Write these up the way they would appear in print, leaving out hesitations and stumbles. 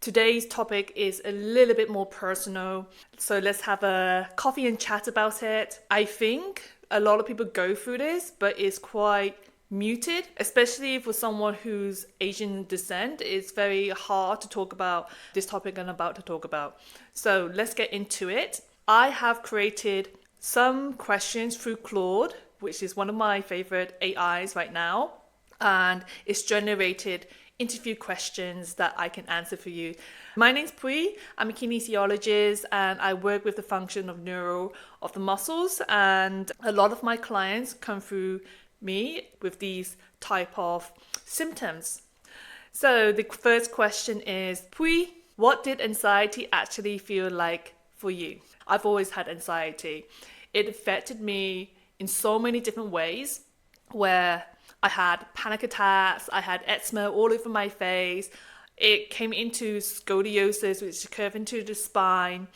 Today's topic is a little bit more personal, so let's have a coffee and chat about it. I think a lot of people go through this, but it's quite muted, especially for someone who's Asian descent. It's very hard to talk about this topic I'm about to talk about. So let's get into it. I have created some questions through Claude, which is one of my favorite AIs right now, and it's generated interview questions that I can answer for you. My name's Pui. I'm a kinesiologist and I work with the function of neuro of the muscles, and a lot of my clients come through me with these type of symptoms. So the first question is, Pui, what did anxiety actually feel like for you? I've always had anxiety. It affected me in so many different ways, where I had panic attacks, I had eczema all over my face. It came into scoliosis, which curved into the spine.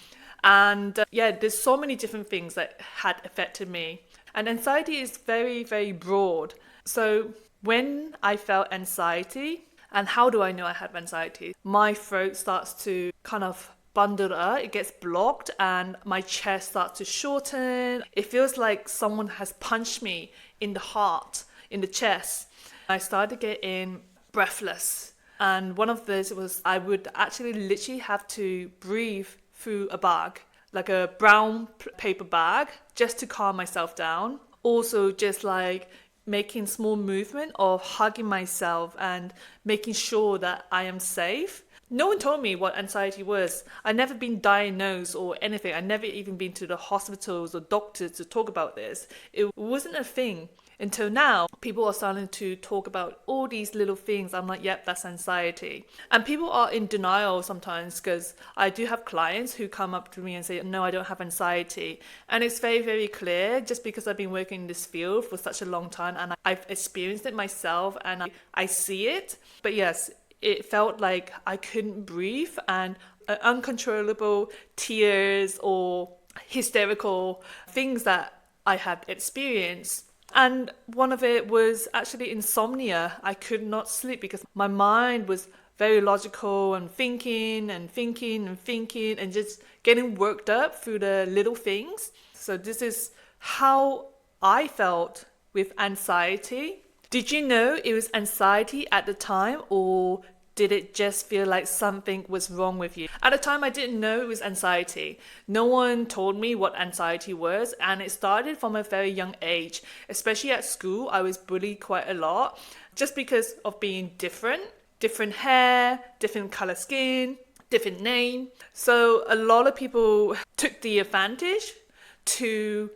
And there's so many different things that had affected me. And anxiety is very, very broad. So when I felt anxiety, and how do I know I have anxiety? My throat starts to kind of bundle up, it gets blocked, and my chest starts to shorten. It feels like someone has punched me in the heart, in the chest. I started getting breathless. And one of those was I would actually literally have to breathe through a bag, like a brown paper bag, just to calm myself down. Also just like making small movement of hugging myself and making sure that I am safe. No one told me what anxiety was. I'd never been diagnosed or anything. I'd never even been to the hospitals or doctors to talk about this. It wasn't a thing until now. People are starting to talk about all these little things. I'm like, yep, that's anxiety. And people are in denial sometimes, because I do have clients who come up to me and say, no, I don't have anxiety. And it's very, very clear, just because I've been working in this field for such a long time and I've experienced it myself and I see it. But yes, it felt like I couldn't breathe, and uncontrollable tears or hysterical things that I had experienced. And one of it was actually insomnia. I could not sleep because my mind was very logical and thinking and thinking and thinking and just getting worked up through the little things. So this is how I felt with anxiety. Did you know it was anxiety at the time, or did it just feel like something was wrong with you? At the time, I didn't know it was anxiety. No one told me what anxiety was, and it started from a very young age. Especially at school, I was bullied quite a lot just because of being different hair, different color skin, different name. So a lot of people took the advantage to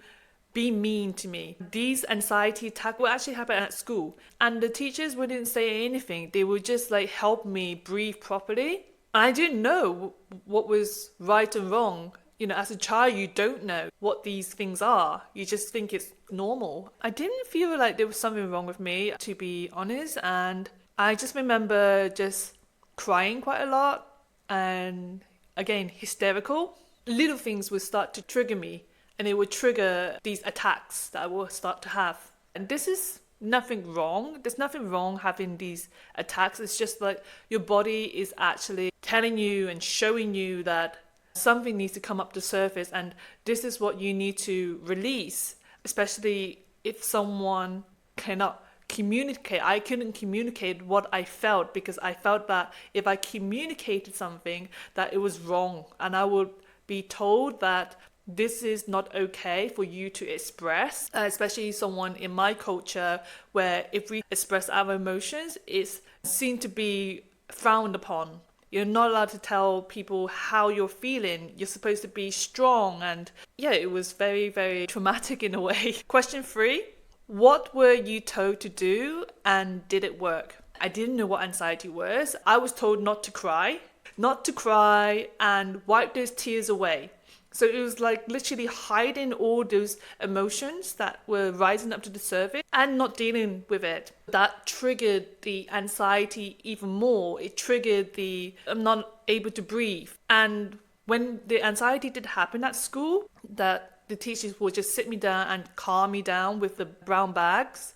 be mean to me. These anxiety attacks would actually happen at school, and the teachers wouldn't say anything. They would just like help me breathe properly. I didn't know what was right and wrong. You know, as a child, you don't know what these things are. You just think it's normal. I didn't feel like there was something wrong with me, to be honest. And I just remember just crying quite a lot, and again, hysterical. Little things would start to trigger me, and it would trigger these attacks that I will start to have. And this is nothing wrong. There's nothing wrong having these attacks. It's just like your body is actually telling you and showing you that something needs to come up to surface, and this is what you need to release, especially if someone cannot communicate. I couldn't communicate what I felt because I felt that if I communicated something, that it was wrong, and I would be told that this is not okay for you to express, especially someone in my culture where if we express our emotions, it's seen to be frowned upon. You're not allowed to tell people how you're feeling. You're supposed to be strong. And yeah, it was very, very traumatic in a way. Question 3, what were you told to do and did it work? I didn't know what anxiety was. I was told not to cry and wipe those tears away. So it was like literally hiding all those emotions that were rising up to the surface and not dealing with it. That triggered the anxiety even more. It triggered I'm not able to breathe. And when the anxiety did happen at school, that the teachers would just sit me down and calm me down with the brown bags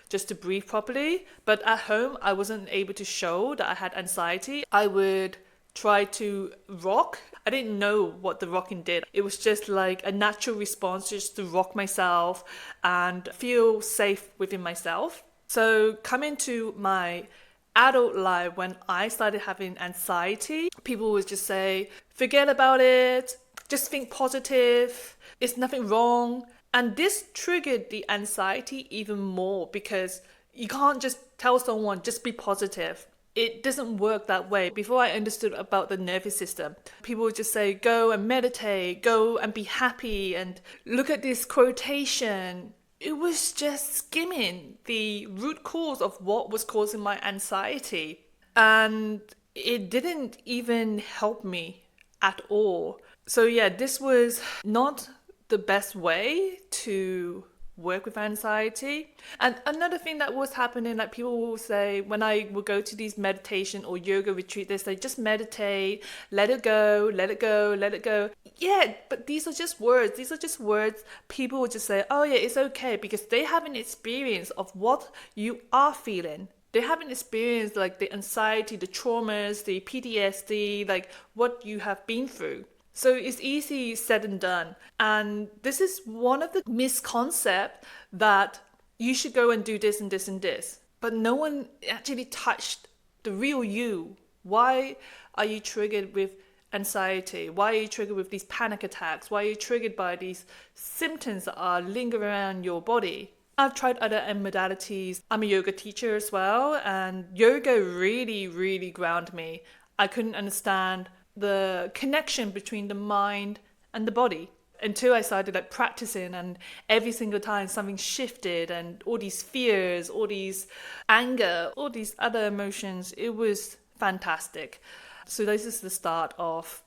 just to breathe properly. But at home, I wasn't able to show that I had anxiety. I would tried to rock. I didn't know what the rocking did. It was just like a natural response just to rock myself and feel safe within myself. So coming to my adult life, when I started having anxiety, people would just say, forget about it, just think positive, it's nothing wrong. And this triggered the anxiety even more because you can't just tell someone, just be positive. It doesn't work that way. Before I understood about the nervous system, people would just say, go and meditate, go and be happy, and look at this quotation. It was just skimming the root cause of what was causing my anxiety. And it didn't even help me at all. So yeah, this was not the best way to work with anxiety. And another thing that was happening, like people will say when I would go to these meditation or yoga retreat, they say just meditate, let it go, let it go, let it go. Yeah, but these are just words. These are just words. People will just say, oh yeah, it's okay, because they have an experience of what you are feeling. They haven't experienced like the anxiety, the traumas, the PTSD, like what you have been through. So it's easy said and done. And this is one of the misconcepts that you should go and do this and this and this. But no one actually touched the real you. Why are you triggered with anxiety? Why are you triggered with these panic attacks? Why are you triggered by these symptoms that are lingering around your body? I've tried other modalities. I'm a yoga teacher as well, and yoga really, really grounded me. I couldn't understand the connection between the mind and the body until I started like practicing, and every single time something shifted, and all these fears, all these anger, all these other emotions, it was fantastic. So this is the start of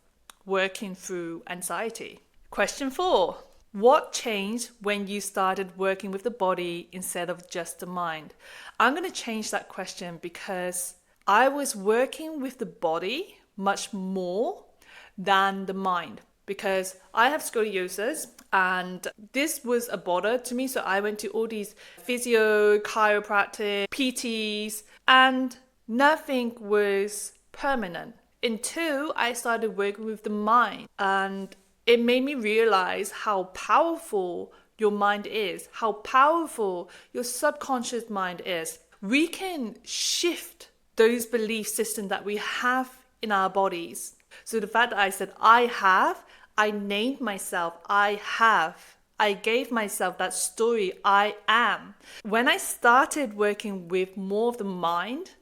working through anxiety. Question 4. What changed when you started working with the body instead of just the mind? I'm going to change that question because I was working with the body much more than the mind, because I have scoliosis and this was a bother to me. So I went to all these physio, chiropractic, PTs, and nothing was permanent until I started working with the mind. And it made me realize how powerful your mind is, how powerful your subconscious mind is. We can shift those belief systems that we have in our bodies. So the fact that I said I named myself, I gave myself that story, I am. When I started working with more of the mind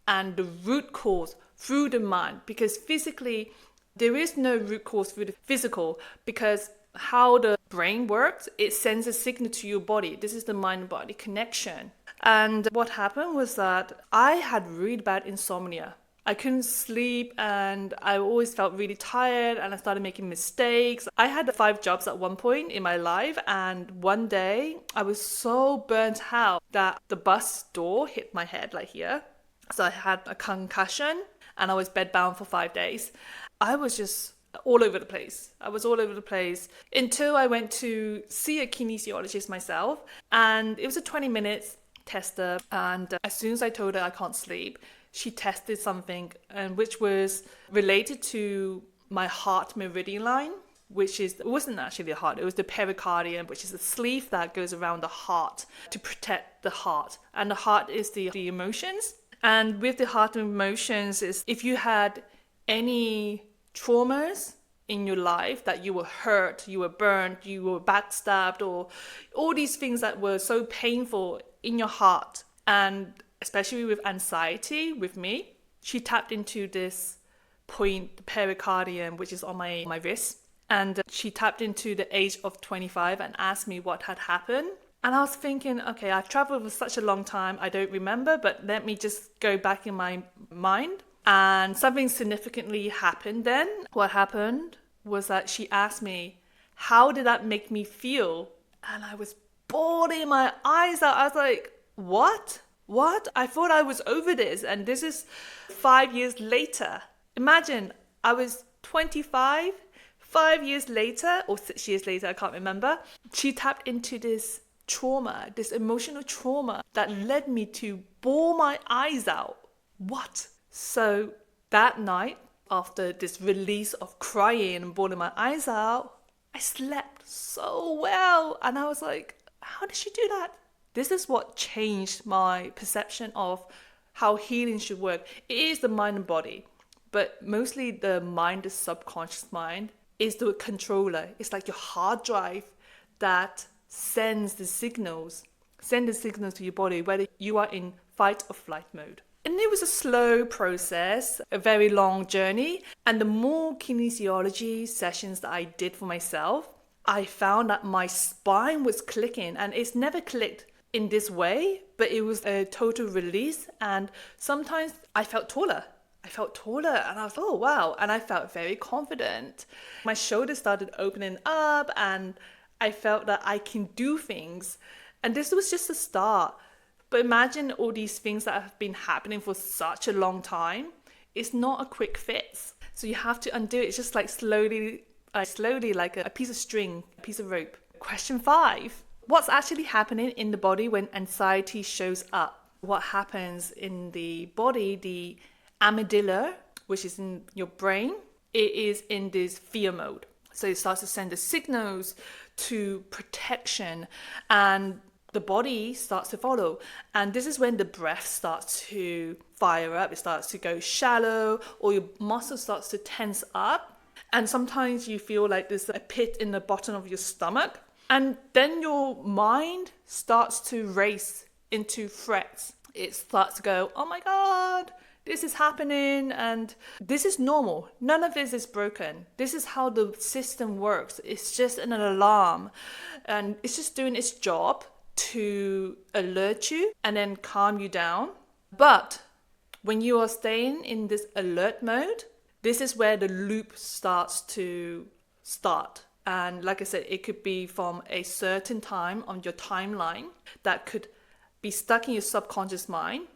and the root cause through the mind, because physically there is no root cause through the physical, because how the brain works, it sends a signal to your body. This is the mind-body connection. And what happened was that I had really bad insomnia. I couldn't sleep and I always felt really tired, and I started making mistakes. I had 5 jobs at one point in my life, and one day I was so burnt out that the bus door hit my head like here. So I had a concussion and I was bedbound for 5 days. I was just all over the place. I was all over the place until I went to see a kinesiologist myself, and it was a 20 minutes tester. And as soon as I told her I can't sleep, she tested something, and which was related to my heart meridian line, which is, it wasn't actually the heart, it was the pericardium, which is the sleeve that goes around the heart to protect the heart. And the heart is the emotions. And with the heart emotions is if you had any traumas in your life, that you were hurt, you were burnt, you were backstabbed, or all these things that were so painful in your heart. And especially with anxiety, with me, she tapped into this point, the pericardium, which is on my wrist. And she tapped into the age of 25 and asked me what had happened. And I was thinking, okay, I've traveled for such a long time, I don't remember, but let me just go back in my mind. And something significantly happened then. What happened was that she asked me, how did that make me feel? And I was bawling my eyes out. I was like, what? I thought I was over this, and this is 5 years later. Imagine, I was 25, 5 years later, or 6 years later, I can't remember. She tapped into this trauma, this emotional trauma that led me to bawl my eyes out. What? So that night, after this release of crying and bawling my eyes out, I slept so well. And I was like, how did she do that? This is what changed my perception of how healing should work. It is the mind and body, but mostly the mind, the subconscious mind, is the controller. It's like your hard drive that sends the signals to your body, whether you are in fight or flight mode. And it was a slow process, a very long journey. And the more kinesiology sessions that I did for myself, I found that my spine was clicking, and it's never clicked in this way, but it was a total release. And sometimes I felt taller. And I was, oh wow. And I felt very confident. My shoulders started opening up and I felt that I can do things. And this was just a start. But imagine all these things that have been happening for such a long time. It's not a quick fix. So you have to undo it. It's just like slowly like a piece of string, a piece of rope. Question 5. What's actually happening in the body when anxiety shows up? What happens in the body, the amygdala, which is in your brain, it is in this fear mode. So it starts to send the signals to protection, and the body starts to follow. And this is when the breath starts to fire up. It starts to go shallow, or your muscle starts to tense up. And sometimes you feel like there's a pit in the bottom of your stomach. And then your mind starts to race into threats. It starts to go, oh my God, this is happening. And this is normal. None of this is broken. This is how the system works. It's just an alarm. And it's just doing its job to alert you and then calm you down. But when you are staying in this alert mode, this is where the loop starts to start. And like I said, it could be from a certain time on your timeline that could be stuck in your subconscious mind,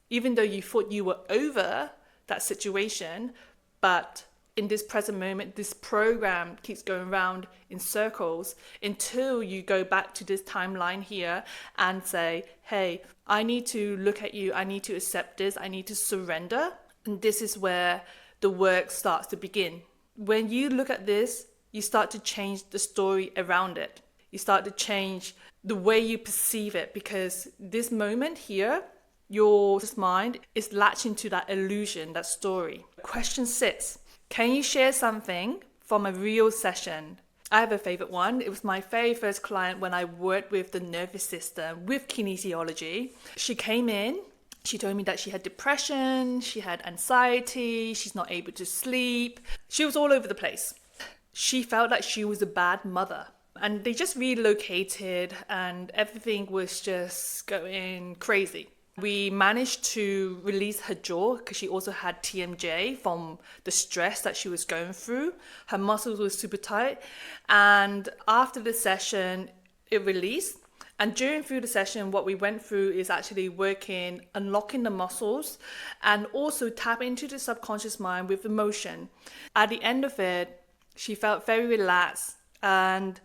even though you thought you were over that situation. But in this present moment, this program keeps going around in circles until you go back to this timeline here and say, hey, I need to look at you. I need to accept this. I need to surrender. And this is where the work starts to begin. When you look at this, you start to change the story around it. You start to change the way you perceive it, because this moment here, your mind is latching to that illusion, that story. Question 6. Can you share something from a real session? I have a favorite one. It was my very first client when I worked with the nervous system, with kinesiology. She came in. She told me that she had depression, she had anxiety, she's not able to sleep. She was all over the place. She felt like she was a bad mother. And they just relocated and everything was just going crazy. We managed to release her jaw because she also had TMJ from the stress that she was going through. Her muscles were super tight. And after the session, it released. And through the session, what we went through is actually working, unlocking the muscles and also tap into the subconscious mind with emotion. At the end of it, she felt very relaxed. And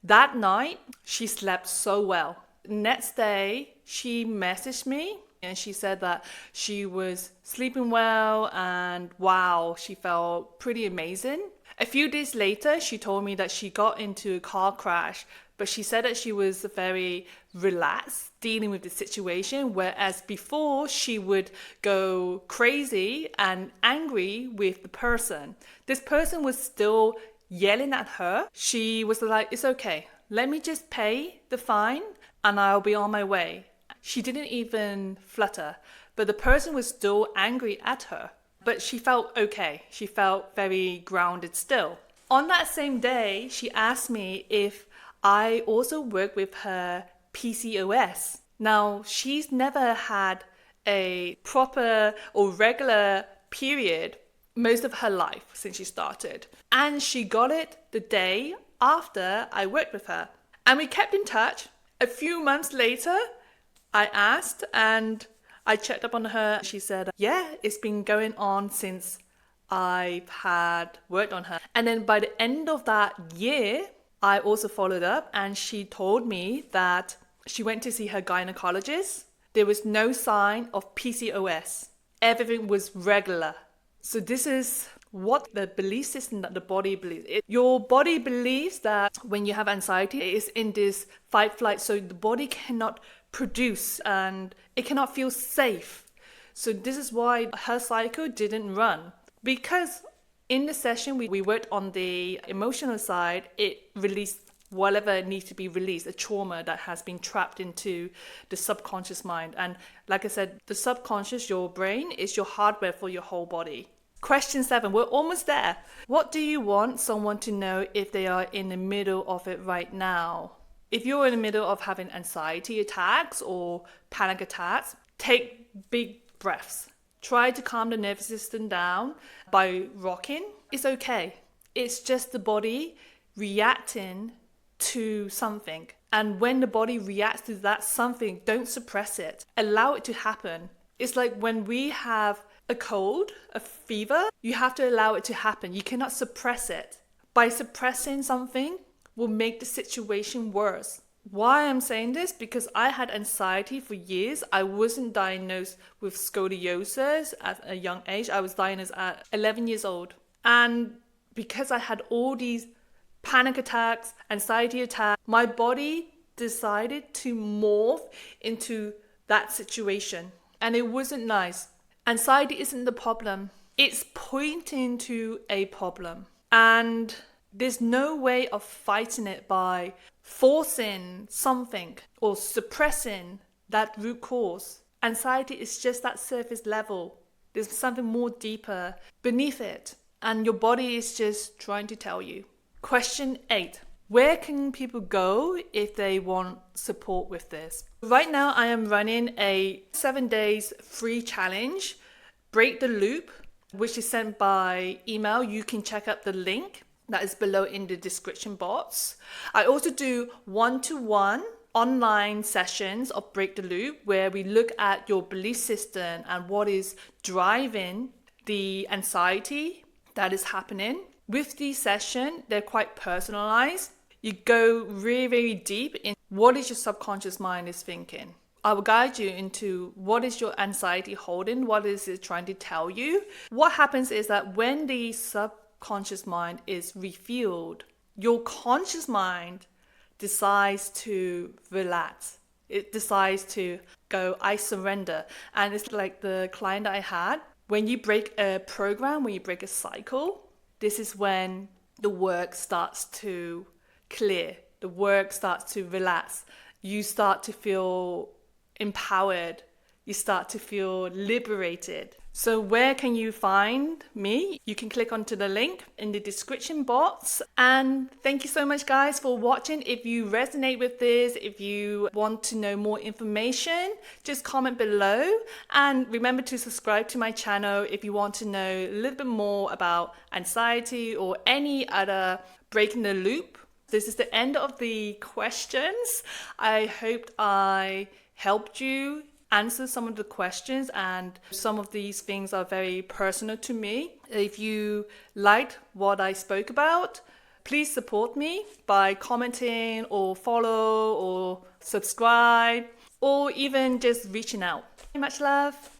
that night, she slept so well. Next day, she messaged me and she said that she was sleeping well and wow, she felt pretty amazing. A few days later, she told me that she got into a car crash, but she said that she was very relaxed dealing with the situation, whereas before she would go crazy and angry with the person. This person was still yelling at her. She was like, it's okay, let me just pay the fine and I'll be on my way. She didn't even flutter, but the person was still angry at her. But she felt okay. She felt very grounded still. On that same day, she asked me if I also work with her PCOS. Now, she's never had a proper or regular period most of her life since she started. And she got it the day after I worked with her. And we kept in touch. A few months later, I asked and I checked up on her. She said, yeah, it's been going on since I've had worked on her. And then by the end of that year, I also followed up and she told me that she went to see her gynecologist. There was no sign of PCOS. Everything was regular. So this is what the belief system that the body believes. Your body believes that when you have anxiety, it is in this fight flight, so the body cannot produce and it cannot feel safe. So this is why her cycle didn't run. Because in the session we worked on the emotional side, it released whatever needs to be released, a trauma that has been trapped into the subconscious mind. And like I said, the subconscious, your brain, is your hardware for your whole body. Question 7, we're almost there. What do you want someone to know if they are in the middle of it right now? If you're in the middle of having anxiety attacks or panic attacks, take big breaths. Try to calm the nervous system down by rocking. It's okay. It's just the body reacting to something. And when the body reacts to that something, don't suppress it. Allow it to happen. It's like when we have a cold, a fever, you have to allow it to happen. You cannot suppress it. By suppressing something will make the situation worse. Why I'm saying this? Because I had anxiety for years. I wasn't diagnosed with scoliosis at a young age. I was diagnosed at 11 years old. And because I had all these panic attacks, anxiety attacks, my body decided to morph into that situation. And it wasn't nice. Anxiety isn't the problem. It's pointing to a problem. And there's no way of fighting it by forcing something or suppressing that root cause. Anxiety is just that surface level. There's something more deeper beneath it. And your body is just trying to tell you. Question 8. Where can people go if they want support with this? Right now, I am running a 7 days free challenge, Break the Loop, which is sent by email. You can check out the link that is below in the description box. I also do one-to-one online sessions of Break the Loop, where we look at your belief system and what is driving the anxiety that is happening. With these sessions, they're quite personalized. You go really, really deep in what is your subconscious mind is thinking. I will guide you into what is your anxiety holding, what is it trying to tell you. What happens is that when the subconscious mind is refueled, your conscious mind decides to relax. It decides to go, I surrender. And it's like the client that I had. When you break a program, when you break a cycle, this is when the work starts to clear. The work starts to relax. You start to feel empowered. You start to feel liberated. So where can you find me? You can click onto the link in the description box. And thank you so much, guys, for watching. If you resonate with this, if you want to know more information, just comment below. And remember to subscribe to my channel if you want to know a little bit more about anxiety or any other breaking the loop. This is the end of the questions. I hope I helped you answer some of the questions, and some of these things are very personal to me. If you liked what I spoke about, please support me by commenting or follow or subscribe or even just reaching out. Much love.